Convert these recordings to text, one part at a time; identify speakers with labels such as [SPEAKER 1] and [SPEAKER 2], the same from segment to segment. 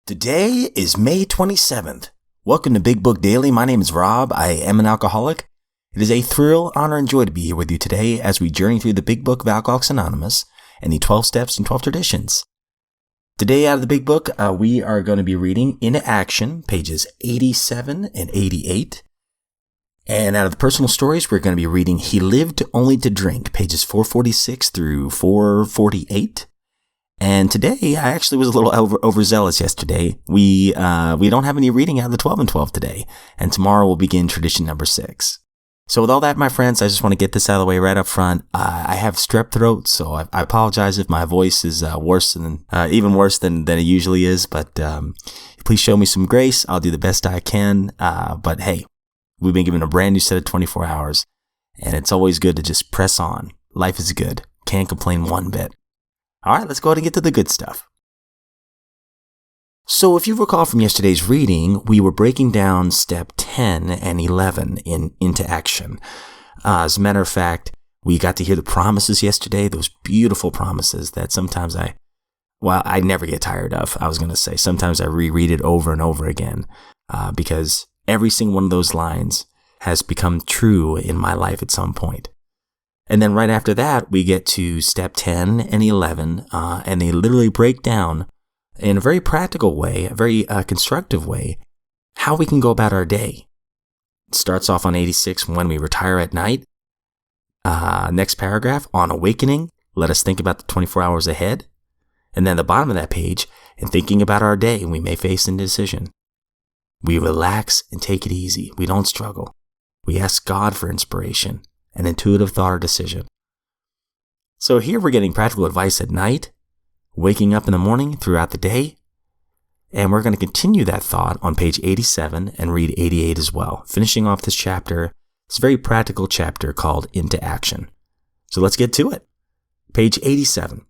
[SPEAKER 1] Today is May 27th. Welcome to Big Book Daily. My name is Rob. I am an alcoholic. It is a thrill, honor, and joy to be here with you today as we journey through the Big Book of Alcoholics Anonymous and the 12 Steps and 12 Traditions. Today out of the Big Book, we are going to be reading Into Action, pages 87 and 88. And out of the Personal Stories, we're going to be reading He Lived Only to Drink, pages 446 through 448. And today, I actually was a little overzealous yesterday. We don't have any reading out of the 12 and 12 today. And tomorrow we'll begin tradition number 6. So with all that, my friends, I just want to get this out of the way right up front. I have strep throat, so I apologize if my voice is even worse than it usually is. But please show me some grace. I'll do the best I can. But hey, we've been given a brand new set of 24 hours. And it's always good to just press on. Life is good. Can't complain one bit. All right, let's go ahead and get to the good stuff. So if you recall from yesterday's reading, we were breaking down step 10 and 11 into action. As a matter of fact, we got to hear the promises yesterday, those beautiful promises that sometimes I never get tired of. I was going to say, sometimes I reread it over and over again because every single one of those lines has become true in my life at some point. And then right after that, we get to step 10 and 11, and they literally break down in a very practical way, a very constructive way, how we can go about our day. It starts off on 86, when we retire at night. Next paragraph, on awakening, let us think about the 24 hours ahead. And then the bottom of that page, in thinking about our day, we may face indecision. We relax and take it easy. We don't struggle. We ask God for inspiration. An intuitive thought or decision. So here we're getting practical advice at night, waking up in the morning, throughout the day, and we're going to continue that thought on page 87 and read 88 as well, finishing off this chapter. It's a very practical chapter called Into Action. So let's get to it. Page 87.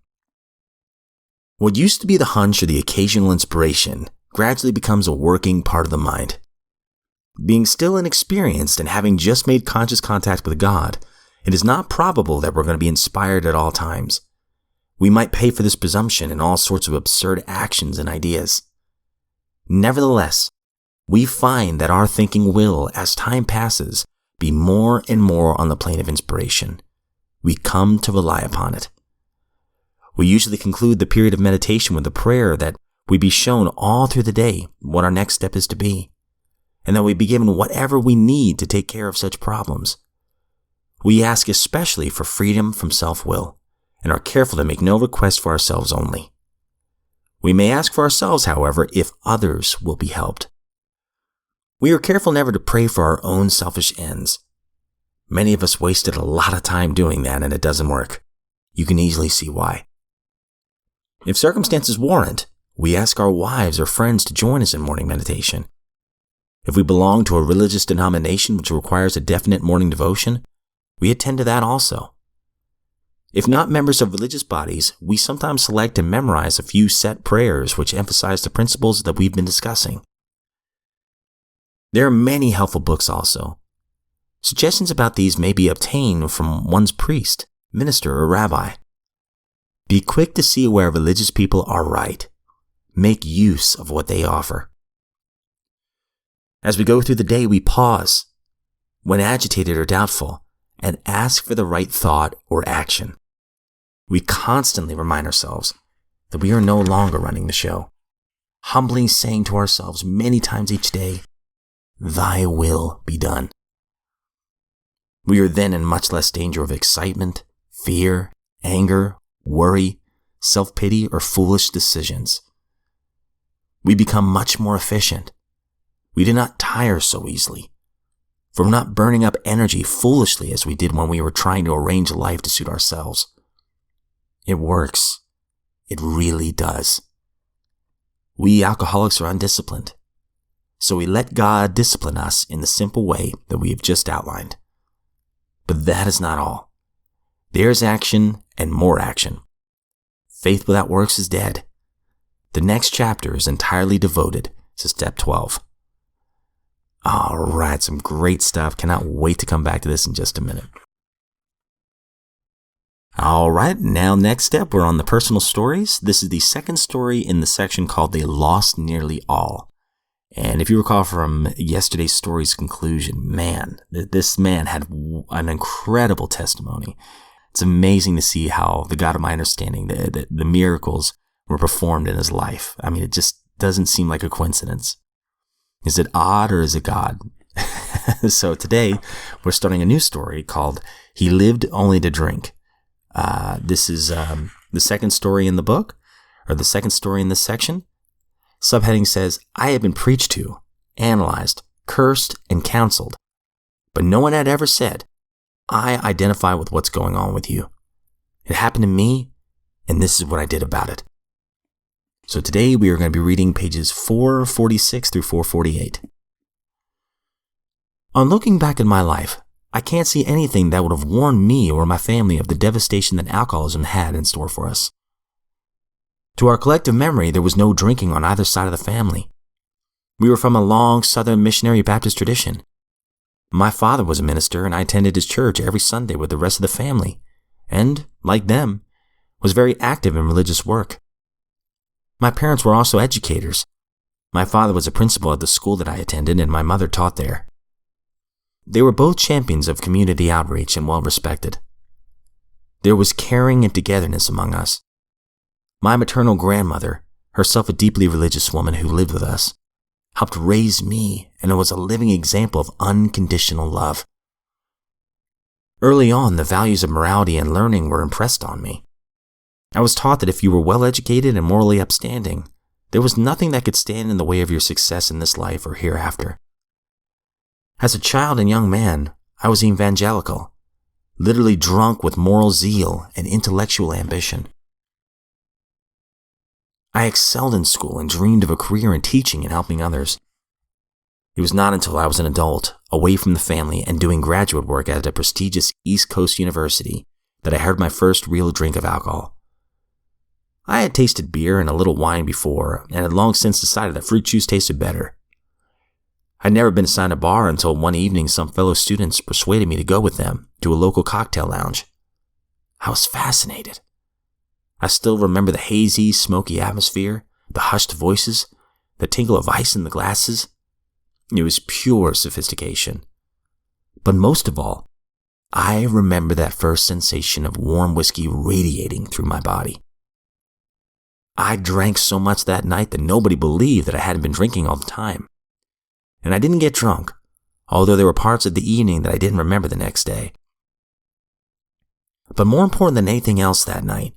[SPEAKER 1] What used to be the hunch or the occasional inspiration gradually becomes a working part of the mind. Being still inexperienced and having just made conscious contact with God, it is not probable that we're going to be inspired at all times. We might pay for this presumption in all sorts of absurd actions and ideas. Nevertheless, we find that our thinking will, as time passes, be more and more on the plane of inspiration. We come to rely upon it. We usually conclude the period of meditation with a prayer that we be shown all through the day what our next step is to be, and that we be given whatever we need to take care of such problems. We ask especially for freedom from self-will, and are careful to make no request for ourselves only. We may ask for ourselves, however, if others will be helped. We are careful never to pray for our own selfish ends. Many of us wasted a lot of time doing that, and it doesn't work. You can easily see why. If circumstances warrant, we ask our wives or friends to join us in morning meditation. If we belong to a religious denomination which requires a definite morning devotion, we attend to that also. If not members of religious bodies, we sometimes select and memorize a few set prayers which emphasize the principles that we've been discussing. There are many helpful books also. Suggestions about these may be obtained from one's priest, minister, or rabbi. Be quick to see where religious people are right. Make use of what they offer. As we go through the day, we pause, when agitated or doubtful, and ask for the right thought or action. We constantly remind ourselves that we are no longer running the show, humbly saying to ourselves many times each day, "Thy will be done." We are then in much less danger of excitement, fear, anger, worry, self-pity, or foolish decisions. We become much more efficient. We do not tire so easily. For we're not burning up energy foolishly as we did when we were trying to arrange life to suit ourselves. It works. It really does. We alcoholics are undisciplined, so we let God discipline us in the simple way that we have just outlined. But that is not all. There's action and more action. Faith without works is dead. The next chapter is entirely devoted to step 12. All right, some great stuff. Cannot wait to come back to this in just a minute. All right, now next step, we're on the personal stories. This is the second story in the section called They Lost Nearly All. And if you recall from yesterday's story's conclusion, man, this man had an incredible testimony. It's amazing to see how the God of my understanding, the miracles were performed in his life. I mean, it just doesn't seem like a coincidence. Is it odd or is it God? So today we're starting a new story called He Lived Only to Drink. This is the second story in the book, or the second story in this section. Subheading says, I had been preached to, analyzed, cursed, and counseled, but no one had ever said, I identify with what's going on with you. It happened to me, and this is what I did about it. So today we are going to be reading pages 446 through 448. On looking back at my life, I can't see anything that would have warned me or my family of the devastation that alcoholism had in store for us. To our collective memory, there was no drinking on either side of the family. We were from a long Southern missionary Baptist tradition. My father was a minister, and I attended his church every Sunday with the rest of the family, and, like them, was very active in religious work. My parents were also educators. My father was a principal at the school that I attended, and my mother taught there. They were both champions of community outreach and well respected. There was caring and togetherness among us. My maternal grandmother, herself a deeply religious woman who lived with us, helped raise me and was a living example of unconditional love. Early on, the values of morality and learning were impressed on me. I was taught that if you were well educated and morally upstanding, there was nothing that could stand in the way of your success in this life or hereafter. As a child and young man, I was evangelical, literally drunk with moral zeal and intellectual ambition. I excelled in school and dreamed of a career in teaching and helping others. It was not until I was an adult, away from the family and doing graduate work at a prestigious East Coast university, that I had my first real drink of alcohol. I had tasted beer and a little wine before, and had long since decided that fruit juice tasted better. I'd never been assigned a bar until one evening some fellow students persuaded me to go with them to a local cocktail lounge. I was fascinated. I still remember the hazy, smoky atmosphere, the hushed voices, the tinkle of ice in the glasses. It was pure sophistication. But most of all, I remember that first sensation of warm whiskey radiating through my body. I drank so much that night that nobody believed that I hadn't been drinking all the time. And I didn't get drunk, although there were parts of the evening that I didn't remember the next day. But more important than anything else that night,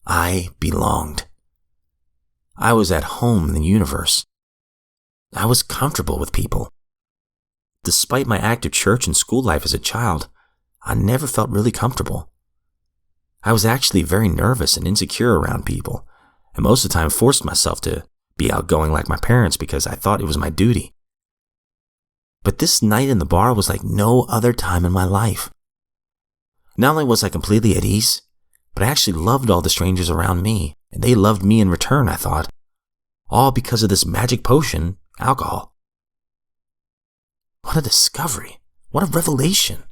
[SPEAKER 1] I belonged. I was at home in the universe. I was comfortable with people. Despite my active church and school life as a child, I never felt really comfortable. I was actually very nervous and insecure around people, and most of the time forced myself to be outgoing like my parents because I thought it was my duty. But this night in the bar was like no other time in my life. Not only was I completely at ease, but I actually loved all the strangers around me, and they loved me in return, I thought. All because of this magic potion, alcohol. What a discovery. What a revelation.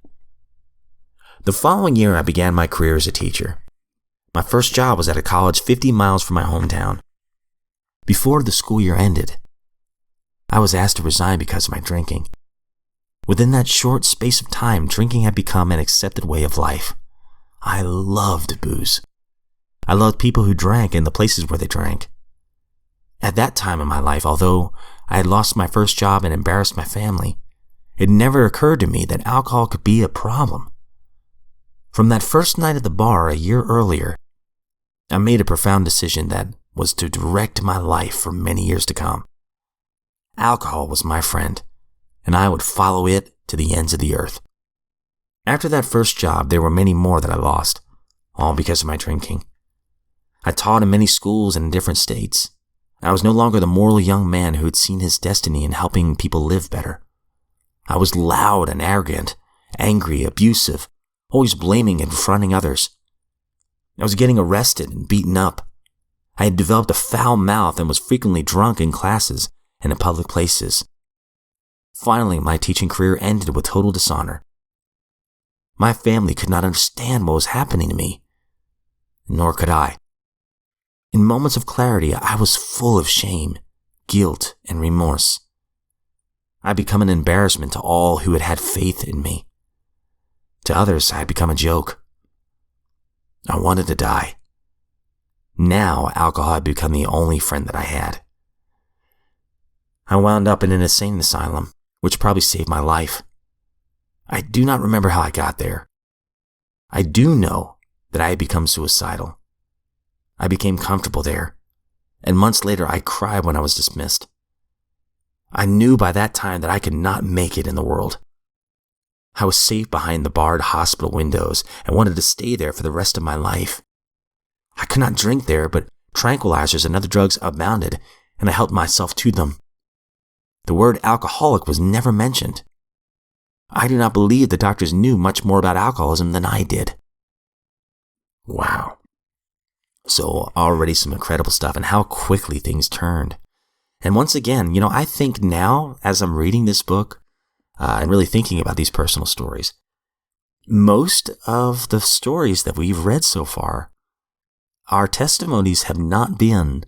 [SPEAKER 1] The following year, I began my career as a teacher. My first job was at a college 50 miles from my hometown. Before the school year ended, I was asked to resign because of my drinking. Within that short space of time, drinking had become an accepted way of life. I loved booze. I loved people who drank and the places where they drank. At that time in my life, although I had lost my first job and embarrassed my family, it never occurred to me that alcohol could be a problem. From that first night at the bar a year earlier, I made a profound decision that was to direct my life for many years to come. Alcohol was my friend, and I would follow it to the ends of the earth. After that first job, there were many more that I lost, all because of my drinking. I taught in many schools and in different states. I was no longer the moral young man who had seen his destiny in helping people live better. I was loud and arrogant, angry, abusive, always blaming and confronting others. I was getting arrested and beaten up. I had developed a foul mouth and was frequently drunk in classes and in public places. Finally, my teaching career ended with total dishonor. My family could not understand what was happening to me, nor could I. In moments of clarity, I was full of shame, guilt, and remorse. I had become an embarrassment to all who had had faith in me. To others, I had become a joke. I wanted to die. Now, alcohol had become the only friend that I had. I wound up in an insane asylum, which probably saved my life. I do not remember how I got there. I do know that I had become suicidal. I became comfortable there, and months later I cried when I was dismissed. I knew by that time that I could not make it in the world. I was safe behind the barred hospital windows and wanted to stay there for the rest of my life. I could not drink there, but tranquilizers and other drugs abounded, and I helped myself to them. The word alcoholic was never mentioned. I do not believe the doctors knew much more about alcoholism than I did. Wow. So already some incredible stuff, and how quickly things turned. And once again, I think now, as I'm reading this book and really thinking about these personal stories, most of the stories that we've read so far, our testimonies have not been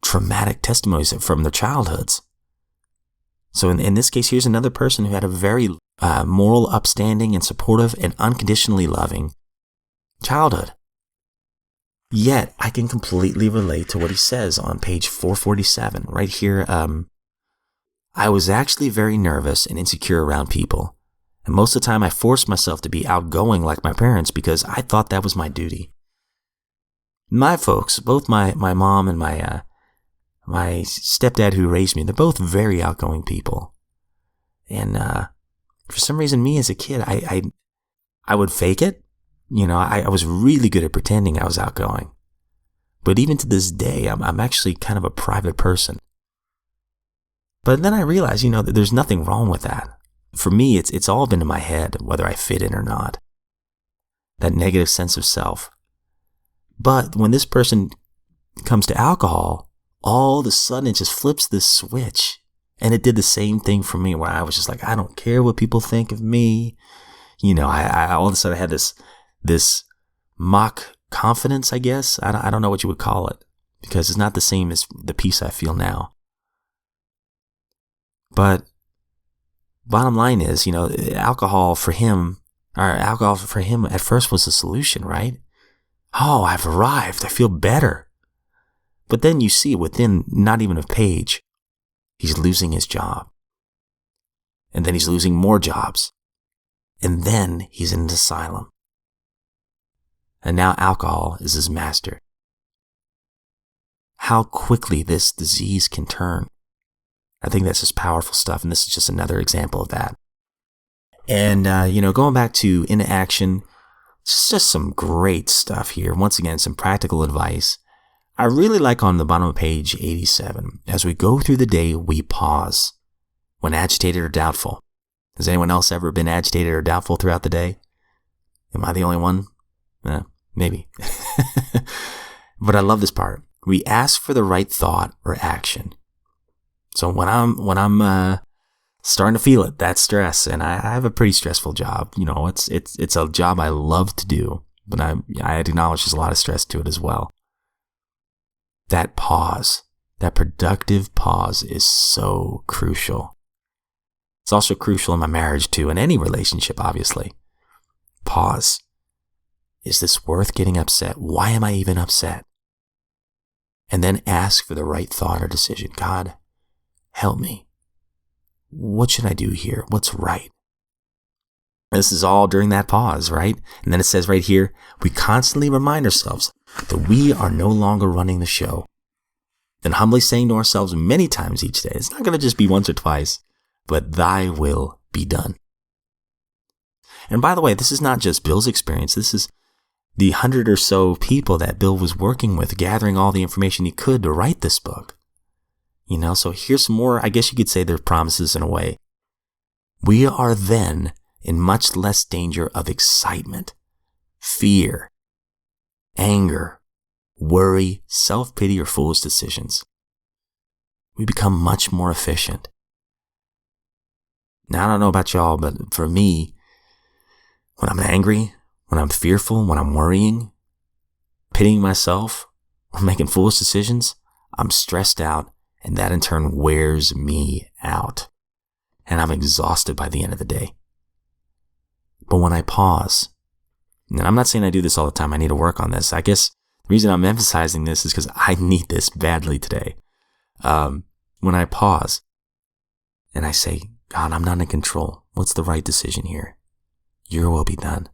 [SPEAKER 1] traumatic testimonies from their childhoods. So in this case, here's another person who had a very moral, upstanding, and supportive, and unconditionally loving childhood. Yet, I can completely relate to what he says on page 447, right here. I was actually very nervous and insecure around people. And most of the time, I forced myself to be outgoing like my parents because I thought that was my duty. My folks, both my mom and my stepdad who raised me, they're both very outgoing people. And for some reason, me as a kid, I would fake it. I was really good at pretending I was outgoing. But even to this day, I'm actually kind of a private person. But then I realized, that there's nothing wrong with that. For me, it's all been in my head, whether I fit in or not. That negative sense of self. But when this person comes to alcohol, all of a sudden it just flips this switch. And it did the same thing for me, where I was just like, I don't care what people think of me. I all of a sudden I had this mock confidence, I guess. I don't know what you would call it, because it's not the same as the peace I feel now. But bottom line is, alcohol for him at first was the solution, right? Oh, I've arrived. I feel better. But then you see within not even a page, he's losing his job. And then he's losing more jobs. And then he's in an asylum. And now alcohol is his master. How quickly this disease can turn. I think that's just powerful stuff, and this is just another example of that. And, going back to Into Action, it's just some great stuff here. Once again, some practical advice. I really like on the bottom of page 87, as we go through the day, we pause when agitated or doubtful. Has anyone else ever been agitated or doubtful throughout the day? Am I the only one? Maybe. But I love this part. We ask for the right thought or action. So when I'm starting to feel it, that stress, and I have a pretty stressful job. It's a job I love to do, but I acknowledge there's a lot of stress to it as well. That pause, that productive pause, is so crucial. It's also crucial in my marriage too, in any relationship, obviously. Pause. Is this worth getting upset? Why am I even upset? And then ask for the right thought or decision. God, help me. What should I do here? What's right? This is all during that pause, right? And then it says right here, we constantly remind ourselves that we are no longer running the show. Then humbly saying to ourselves many times each day, it's not going to just be once or twice, but thy will be done. And by the way, this is not just Bill's experience. This is the 100 or so people that Bill was working with, gathering all the information he could to write this book. So here's some more, I guess you could say they're promises in a way. We are then in much less danger of excitement, fear, anger, worry, self-pity, or foolish decisions. We become much more efficient. Now, I don't know about y'all, but for me, when I'm angry, when I'm fearful, when I'm worrying, pitying myself, or making foolish decisions, I'm stressed out, and that in turn wears me out. And I'm exhausted by the end of the day. But when I pause, and I'm not saying I do this all the time, I need to work on this. I guess the reason I'm emphasizing this is because I need this badly today. When I pause and I say, God, I'm not in control. What's the right decision here? Your will be done.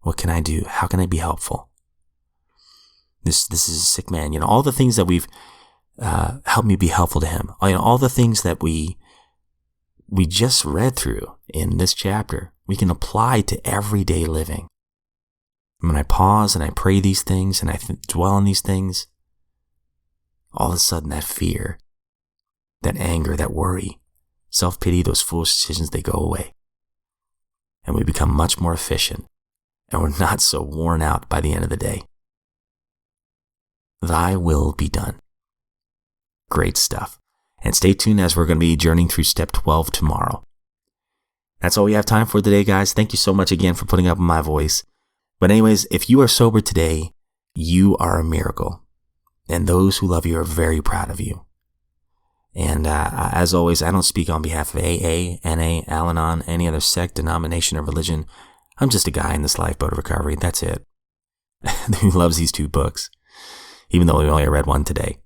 [SPEAKER 1] What can I do? How can I be helpful? This is a sick man. All the things that we've helped me be helpful to him. All the things that we just read through in this chapter, we can apply to everyday living. When I pause and I pray these things and I dwell on these things, all of a sudden that fear, that anger, that worry, self-pity, those foolish decisions, they go away. And we become much more efficient, and we're not so worn out by the end of the day. Thy will be done. Great stuff. And stay tuned as we're going to be journeying through step 12 tomorrow. That's all we have time for today, guys. Thank you so much again for putting up with my voice. But anyways, if you are sober today, you are a miracle. And those who love you are very proud of you. And as always, I don't speak on behalf of AA, NA, Al-Anon, any other sect, denomination, or religion. I'm just a guy in this lifeboat of recovery. That's it. Who loves these 2 books, even though we only read one today.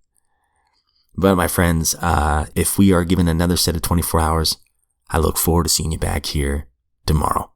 [SPEAKER 1] But my friends, if we are given another set of 24 hours, I look forward to seeing you back here tomorrow.